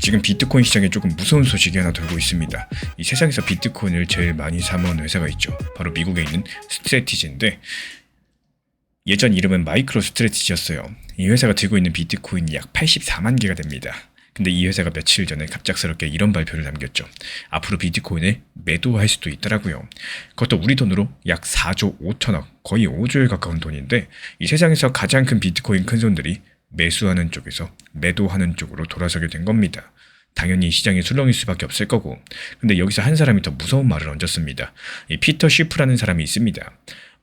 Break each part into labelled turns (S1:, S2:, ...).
S1: 지금 비트코인 시장에 조금 무서운 소식이 하나 돌고 있습니다. 이 세상에서 비트코인을 제일 많이 사모하는 회사가 있죠. 바로 미국에 있는 스트래티지인데 예전 이름은 마이크로 스트래티지였어요. 이 회사가 들고 있는 비트코인이 약 84만 개가 됩니다. 근데 이 회사가 며칠 전에 갑작스럽게 이런 발표를 남겼죠. 앞으로 비트코인을 매도할 수도 있더라고요. 그것도 우리 돈으로 약 4조 5천억, 거의 5조에 가까운 돈인데 이 세상에서 가장 큰 비트코인 큰손들이 매수하는 쪽에서 매도하는 쪽으로 돌아서게 된 겁니다. 당연히 시장이 술렁일 수밖에 없을 거고, 근데 여기서 한 사람이 더 무서운 말을 얹었습니다. 이 피터 쉬프라는 사람이 있습니다.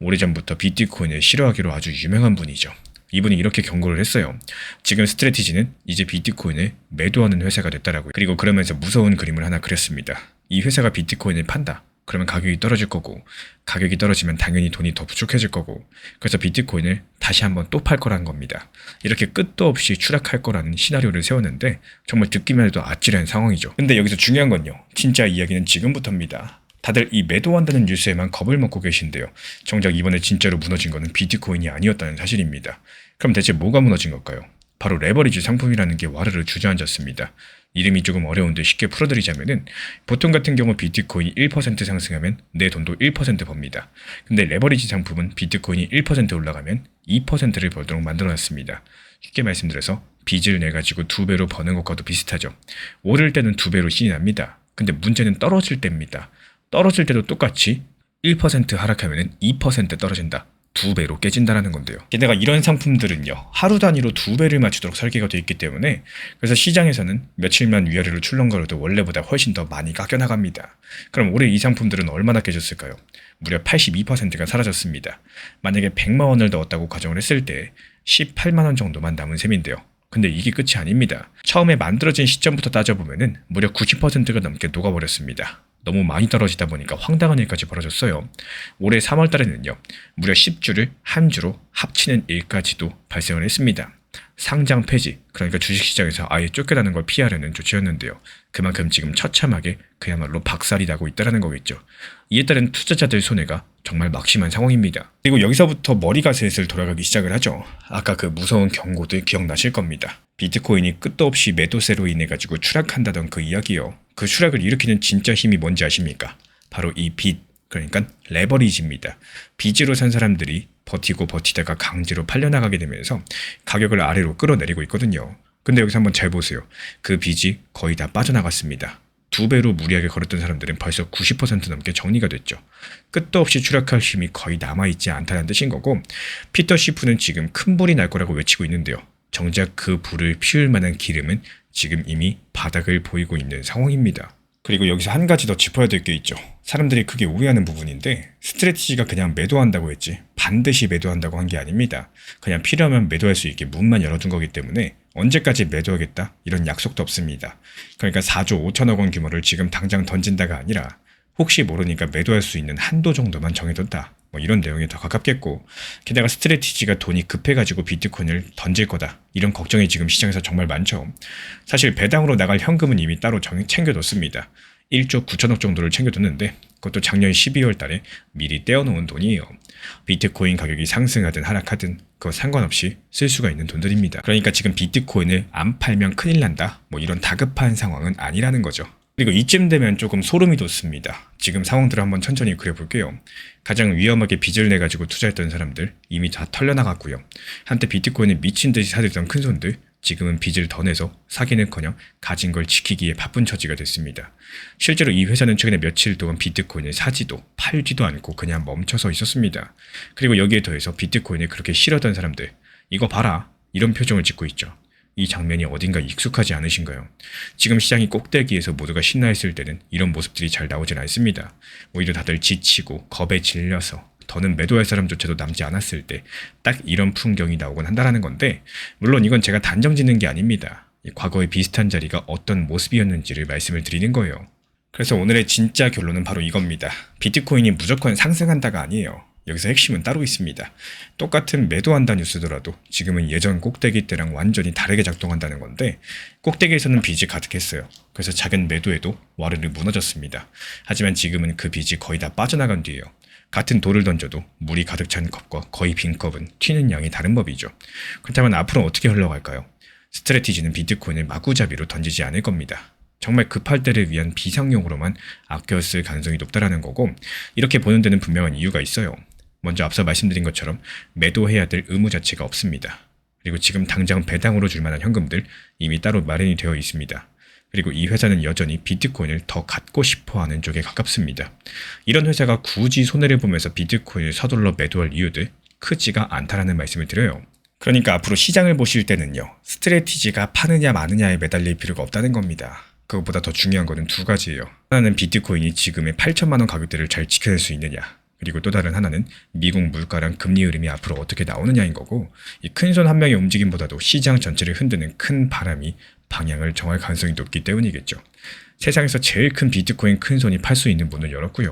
S1: 오래전부터 비트코인을 싫어하기로 아주 유명한 분이죠. 이분이 이렇게 경고를 했어요. 지금 스트래티지는 이제 비트코인을 매도하는 회사가 됐다라고요. 그리고 그러면서 무서운 그림을 하나 그렸습니다. 이 회사가 비트코인을 판다. 그러면 가격이 떨어질 거고, 가격이 떨어지면 당연히 돈이 더 부족해질 거고, 그래서 비트코인을 다시 한번 또 팔 거라는 겁니다. 이렇게 끝도 없이 추락할 거라는 시나리오를 세웠는데 정말 듣기만 해도 아찔한 상황이죠. 근데 여기서 중요한 건요, 진짜 이야기는 지금부터입니다. 다들 이 매도한다는 뉴스에만 겁을 먹고 계신데요. 정작 이번에 진짜로 무너진 거는 비트코인이 아니었다는 사실입니다. 그럼 대체 뭐가 무너진 걸까요? 바로 레버리지 상품이라는 게 와르르 주저앉았습니다. 이름이 조금 어려운데 쉽게 풀어드리자면은 보통 같은 경우 비트코인이 1% 상승하면 내 돈도 1% 법니다. 근데 레버리지 상품은 비트코인이 1% 올라가면 2%를 벌도록 만들어놨습니다. 쉽게 말씀드려서 빚을 내가지고 2배로 버는 것과도 비슷하죠. 오를 때는 2배로 신이 납니다. 근데 문제는 떨어질 때입니다. 떨어질 때도 똑같이 1% 하락하면 2% 떨어진다. 2배로 깨진다라는 건데요. 게다가 이런 상품들은요, 하루 단위로 2배를 맞추도록 설계가 되어 있기 때문에 그래서 시장에서는 며칠만 위아래로 출렁거려도 원래보다 훨씬 더 많이 깎여나갑니다. 그럼 올해 이 상품들은 얼마나 깨졌을까요? 무려 82%가 사라졌습니다. 만약에 100만 원을 넣었다고 가정을 했을 때 18만 원 정도만 남은 셈인데요. 근데 이게 끝이 아닙니다. 처음에 만들어진 시점부터 따져보면 무려 90%가 넘게 녹아버렸습니다. 너무 많이 떨어지다 보니까 황당한 일까지 벌어졌어요. 올해 3월 달에는요, 무려 10주를 한 주로 합치는 일까지도 발생을 했습니다. 상장 폐지, 그러니까 주식시장에서 아예 쫓겨나는 걸 피하려는 조치였는데요. 그만큼 지금 처참하게 그야말로 박살이 나고 있다는 거겠죠. 이에 따른 투자자들 손해가 정말 막심한 상황입니다. 그리고 여기서부터 머리가 슬슬 돌아가기 시작을 하죠. 아까 그 무서운 경고들 기억나실 겁니다. 비트코인이 끝도 없이 매도세로 인해 가지고 추락한다던 그 이야기요. 그 추락을 일으키는 진짜 힘이 뭔지 아십니까? 바로 이 빚, 그러니까 레버리지입니다. 빚으로 산 사람들이 버티고 버티다가 강제로 팔려나가게 되면서 가격을 아래로 끌어내리고 있거든요. 근데 여기서 한번 잘 보세요. 그 빚이 거의 다 빠져나갔습니다. 2배로 무리하게 걸었던 사람들은 벌써 90% 넘게 정리가 됐죠. 끝도 없이 추락할 힘이 거의 남아있지 않다는 뜻인 거고, 피터 쉬프는 지금 큰 불이 날 거라고 외치고 있는데요. 정작 그 불을 피울 만한 기름은 지금 이미 바닥을 보이고 있는 상황입니다. 그리고 여기서 한 가지 더 짚어야 될 게 있죠. 사람들이 크게 오해하는 부분인데, 스트래티지가 그냥 매도한다고 했지 반드시 매도한다고 한 게 아닙니다. 그냥 필요하면 매도할 수 있게 문만 열어둔 거기 때문에 언제까지 매도하겠다 이런 약속도 없습니다. 그러니까 4조 5천억 원 규모를 지금 당장 던진다가 아니라 혹시 모르니까 매도할 수 있는 한도 정도만 정해뒀다, 뭐 이런 내용이 더 가깝겠고, 게다가 스트래티지가 돈이 급해가지고 비트코인을 던질 거다 이런 걱정이 지금 시장에서 정말 많죠. 사실 배당으로 나갈 현금은 이미 따로 챙겨뒀습니다. 1조 9천억 정도를 챙겨뒀는데 그것도 작년 12월 달에 미리 떼어놓은 돈이에요. 비트코인 가격이 상승하든 하락하든 그거 상관없이 쓸 수가 있는 돈들입니다. 그러니까 지금 비트코인을 안 팔면 큰일 난다, 뭐 이런 다급한 상황은 아니라는 거죠. 그리고 이쯤 되면 조금 소름이 돋습니다. 지금 상황들을 한번 천천히 그려볼게요. 가장 위험하게 빚을 내가지고 투자했던 사람들 이미 다 털려나갔고요. 한때 비트코인을 미친 듯이 사들던 큰손들 지금은 빚을 더 내서 사기는커녕 가진 걸 지키기에 바쁜 처지가 됐습니다. 실제로 이 회사는 최근에 며칠 동안 비트코인을 사지도 팔지도 않고 그냥 멈춰서 있었습니다. 그리고 여기에 더해서 비트코인을 그렇게 싫어하던 사람들, 이거 봐라 이런 표정을 짓고 있죠. 이 장면이 어딘가 익숙하지 않으신가요? 지금 시장이 꼭대기에서 모두가 신나했을 때는 이런 모습들이 잘 나오진 않습니다. 오히려 다들 지치고 겁에 질려서 더는 매도할 사람조차도 남지 않았을 때 딱 이런 풍경이 나오곤 한다는 건데, 물론 이건 제가 단정 짓는 게 아닙니다. 과거의 비슷한 자리가 어떤 모습이었는지를 말씀을 드리는 거예요. 그래서 오늘의 진짜 결론은 바로 이겁니다. 비트코인이 무조건 상승한다가 아니에요. 여기서 핵심은 따로 있습니다. 똑같은 매도한다 뉴스더라도 지금은 예전 꼭대기 때랑 완전히 다르게 작동한다는 건데, 꼭대기에서는 빚이 가득했어요. 그래서 작은 매도에도 와르르 무너졌습니다. 하지만 지금은 그 빚이 거의 다 빠져나간 뒤에요. 같은 돌을 던져도 물이 가득 찬 컵과 거의 빈 컵은 튀는 양이 다른 법이죠. 그렇다면 앞으로 어떻게 흘러갈까요? 스트래티지는 비트코인을 마구잡이로 던지지 않을 겁니다. 정말 급할 때를 위한 비상용으로만 아껴 쓸 가능성이 높다라는 거고, 이렇게 보는 데는 분명한 이유가 있어요. 먼저 앞서 말씀드린 것처럼 매도해야 될 의무 자체가 없습니다. 그리고 지금 당장 배당으로 줄 만한 현금들 이미 따로 마련이 되어 있습니다. 그리고 이 회사는 여전히 비트코인을 더 갖고 싶어하는 쪽에 가깝습니다. 이런 회사가 굳이 손해를 보면서 비트코인을 서둘러 매도할 이유들 크지가 않다라는 말씀을 드려요. 그러니까 앞으로 시장을 보실 때는요, 스트래티지가 파느냐 마느냐에 매달릴 필요가 없다는 겁니다. 그것보다 더 중요한 거는 두 가지예요. 하나는 비트코인이 지금의 8천만 원 가격대를 잘 지켜낼 수 있느냐, 그리고 또 다른 하나는 미국 물가랑 금리 흐름이 앞으로 어떻게 나오느냐인 거고, 이 큰 손 한 명의 움직임보다도 시장 전체를 흔드는 큰 바람이 방향을 정할 가능성이 높기 때문이겠죠. 세상에서 제일 큰 비트코인 큰 손이 팔 수 있는 문을 열었고요.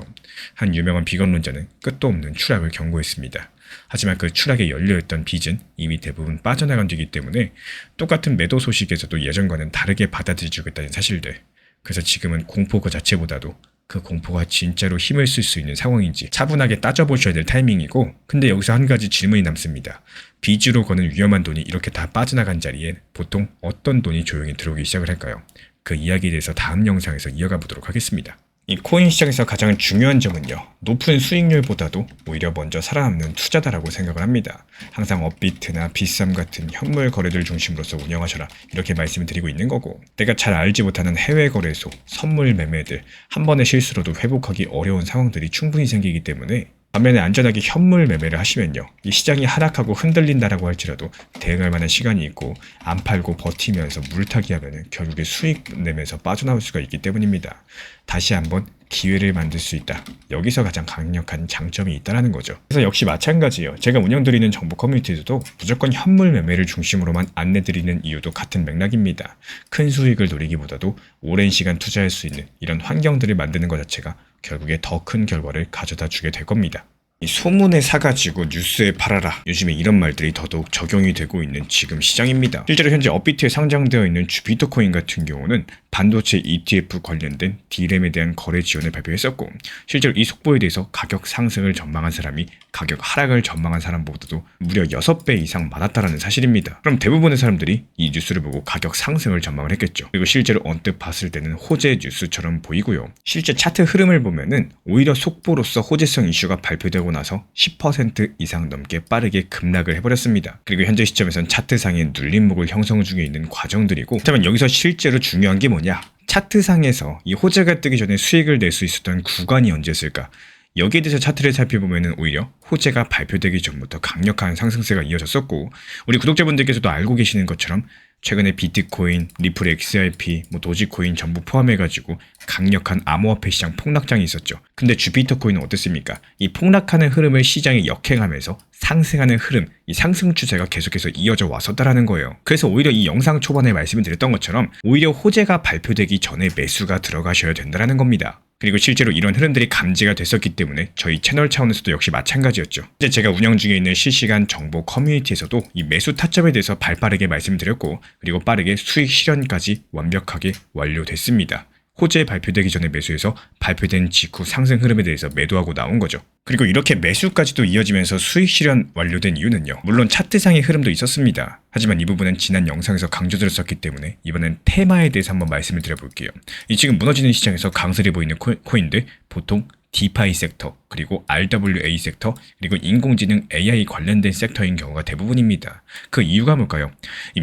S1: 한 유명한 비건론자는 끝도 없는 추락을 경고했습니다. 하지만 그 추락에 열려있던 빚은 이미 대부분 빠져나간 뒤이기 때문에 똑같은 매도 소식에서도 예전과는 다르게 받아들여주겠다는 사실들. 그래서 지금은 공포 그 자체보다도 그 공포가 진짜로 힘을 쓸 수 있는 상황인지 차분하게 따져보셔야 될 타이밍이고, 근데 여기서 한 가지 질문이 남습니다. 빚으로 거는 위험한 돈이 이렇게 다 빠져나간 자리에 보통 어떤 돈이 조용히 들어오기 시작을 할까요? 그 이야기에 대해서 다음 영상에서 이어가 보도록 하겠습니다. 이 코인 시장에서 가장 중요한 점은요, 높은 수익률보다도 오히려 먼저 살아남는 투자다라고 생각을 합니다. 항상 업비트나 비쌈 같은 현물 거래들 중심으로서 운영하셔라, 이렇게 말씀을 드리고 있는 거고, 내가 잘 알지 못하는 해외 거래소, 선물 매매들 한 번의 실수로도 회복하기 어려운 상황들이 충분히 생기기 때문에, 반면에 안전하게 현물 매매를 하시면요, 이 시장이 하락하고 흔들린다라고 할지라도 대응할 만한 시간이 있고, 안 팔고 버티면서 물타기 하면은 결국에 수익 내면서 빠져나올 수가 있기 때문입니다. 다시 한번 기회를 만들 수 있다. 여기서 가장 강력한 장점이 있다는 거죠. 그래서 역시 마찬가지예요. 제가 운영드리는 정보 커뮤니티에서도 무조건 현물 매매를 중심으로만 안내드리는 이유도 같은 맥락입니다. 큰 수익을 노리기보다도 오랜 시간 투자할 수 있는 이런 환경들을 만드는 것 자체가 결국에 더 큰 결과를 가져다 주게 될 겁니다. 이 소문에 사가지고 뉴스에 팔아라, 요즘에 이런 말들이 더더욱 적용이 되고 있는 지금 시장입니다. 실제로 현재 업비트에 상장되어 있는 주비트코인 같은 경우는 반도체 ETF 관련된 D램에 대한 거래 지원을 발표했었고, 실제로 이 속보에 대해서 가격 상승을 전망한 사람이 가격 하락을 전망한 사람보다도 무려 6배 이상 많았다는 사실입니다. 그럼 대부분의 사람들이 이 뉴스를 보고 가격 상승을 전망을 했겠죠. 그리고 실제로 언뜻 봤을 때는 호재 뉴스처럼 보이고요. 실제 차트 흐름을 보면은 오히려 속보로서 호재성 이슈가 발표되고 나서 10% 이상 넘게 빠르게 급락을 해버렸습니다. 그리고 현재 시점에선 차트상의 눌림목을 형성 중에 있는 과정들이고, 그렇다면 여기서 실제로 중요한 게 뭐냐? 차트상에서 이 호재가 뜨기 전에 수익을 낼 수 있었던 구간이 언제였을까? 여기에 대해서 차트를 살펴보면 오히려 호재가 발표되기 전부터 강력한 상승세가 이어졌었고, 우리 구독자분들께서도 알고 계시는 것처럼 최근에 비트코인, 리플 XRP, 도지코인 전부 포함해가지고 강력한 암호화폐 시장 폭락장이 있었죠. 근데 주비트코인은 어땠습니까? 이 폭락하는 흐름을 시장이 역행하면서 상승하는 흐름, 이 상승 추세가 계속해서 이어져 왔었다라는 거예요. 그래서 오히려 이 영상 초반에 말씀을 드렸던 것처럼 오히려 호재가 발표되기 전에 매수가 들어가셔야 된다는 겁니다. 그리고 실제로 이런 흐름들이 감지가 됐었기 때문에 저희 채널 차원에서도 역시 마찬가지였죠. 이제 제가 운영 중에 있는 실시간 정보 커뮤니티에서도 이 매수 타점에 대해서 발빠르게 말씀드렸고, 그리고 빠르게 수익 실현까지 완벽하게 완료됐습니다. 호재 발표되기 전에 매수해서 발표된 직후 상승 흐름에 대해서 매도하고 나온 거죠. 그리고 이렇게 매수까지도 이어지면서 수익 실현 완료된 이유는요, 물론 차트상의 흐름도 있었습니다. 하지만 이 부분은 지난 영상에서 강조드렸었기 때문에 이번엔 테마에 대해서 한번 말씀을 드려볼게요. 이 지금 무너지는 시장에서 강세를 보이는 코인들, 보통 디파이 섹터, 그리고 RWA 섹터, 그리고 인공지능 AI 관련된 섹터인 경우가 대부분입니다. 그 이유가 뭘까요?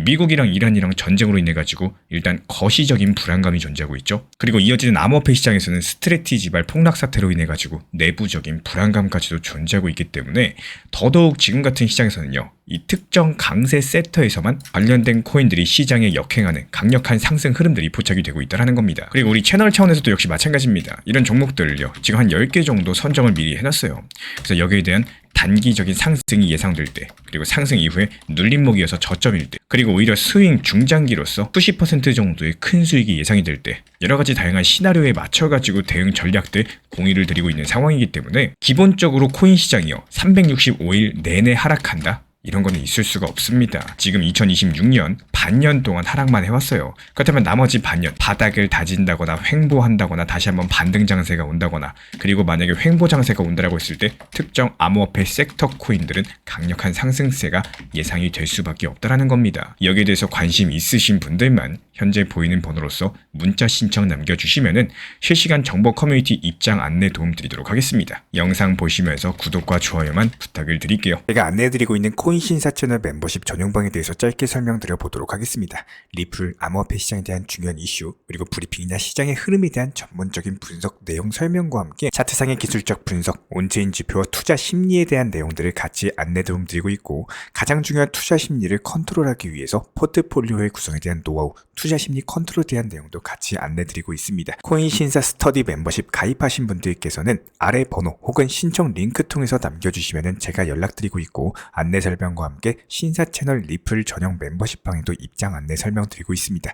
S1: 미국이랑 이란이랑 전쟁으로 인해 가지고 일단 거시적인 불안감이 존재하고 있죠. 그리고 이어지는 암호화폐 시장에서는 스트래티지발 폭락 사태로 인해 가지고 내부적인 불안감까지도 존재하고 있기 때문에 더더욱 지금 같은 시장에서는요, 이 특정 강세 섹터에서만 관련된 코인들이 시장에 역행하는 강력한 상승 흐름들이 포착이 되고 있다는 겁니다. 그리고 우리 채널 차원에서도 역시 마찬가지입니다. 이런 종목들을요, 지금 한 10개 정도 선정을 미리 해놨어요. 그래서 여기에 대한 단기적인 상승이 예상될 때, 그리고 상승 이후에 눌림목이어서 저점일 때, 그리고 오히려 스윙 중장기로서 수십 % 정도의 큰 수익이 예상이 될 때, 여러가지 다양한 시나리오에 맞춰가지고 대응 전략들 공유를 드리고 있는 상황이기 때문에 기본적으로 코인 시장이요, 365일 내내 하락한다? 이런 거는 있을 수가 없습니다. 지금 2026년 반년 동안 하락만 해왔어요. 그렇다면 나머지 반년 바닥을 다진다거나 횡보한다거나 다시 한번 반등 장세가 온다거나 그리고 만약에 횡보 장세가 온다라고 했을 때 특정 암호화폐 섹터 코인들은 강력한 상승세가 예상이 될 수밖에 없다라는 겁니다. 여기에 대해서 관심 있으신 분들만 현재 보이는 번호로서 문자 신청 남겨주시면은 실시간 정보 커뮤니티 입장 안내 도움 드리도록 하겠습니다. 영상 보시면서 구독과 좋아요만 부탁을 드릴게요.
S2: 제가 안내해드리고 있는 코인 신사 채널 멤버십 전용방에 대해서 짧게 설명드려 보도록 하겠습니다. 리플, 암호화폐 시장에 대한 중요한 이슈, 그리고 브리핑이나 시장의 흐름에 대한 전문적인 분석 내용 설명과 함께 차트상의 기술적 분석, 온체인 지표와 투자 심리에 대한 내용들을 같이 안내 도움 드리고 있고, 가장 중요한 투자 심리를 컨트롤하기 위해서 포트폴리오의 구성에 대한 노하우, 투자 심리 컨트롤에 대한 내용도 같이 안내 드리고 있습니다. 코인 신사 스터디 멤버십 가입하신 분들께서는 아래 번호 혹은 신청 링크 통해서 남겨주시면 제가 연락드리고 있고, 안내 설명과 함께 신사 채널 리플 전용 멤버십 방에도 입장 안내 설명드리고 있습니다.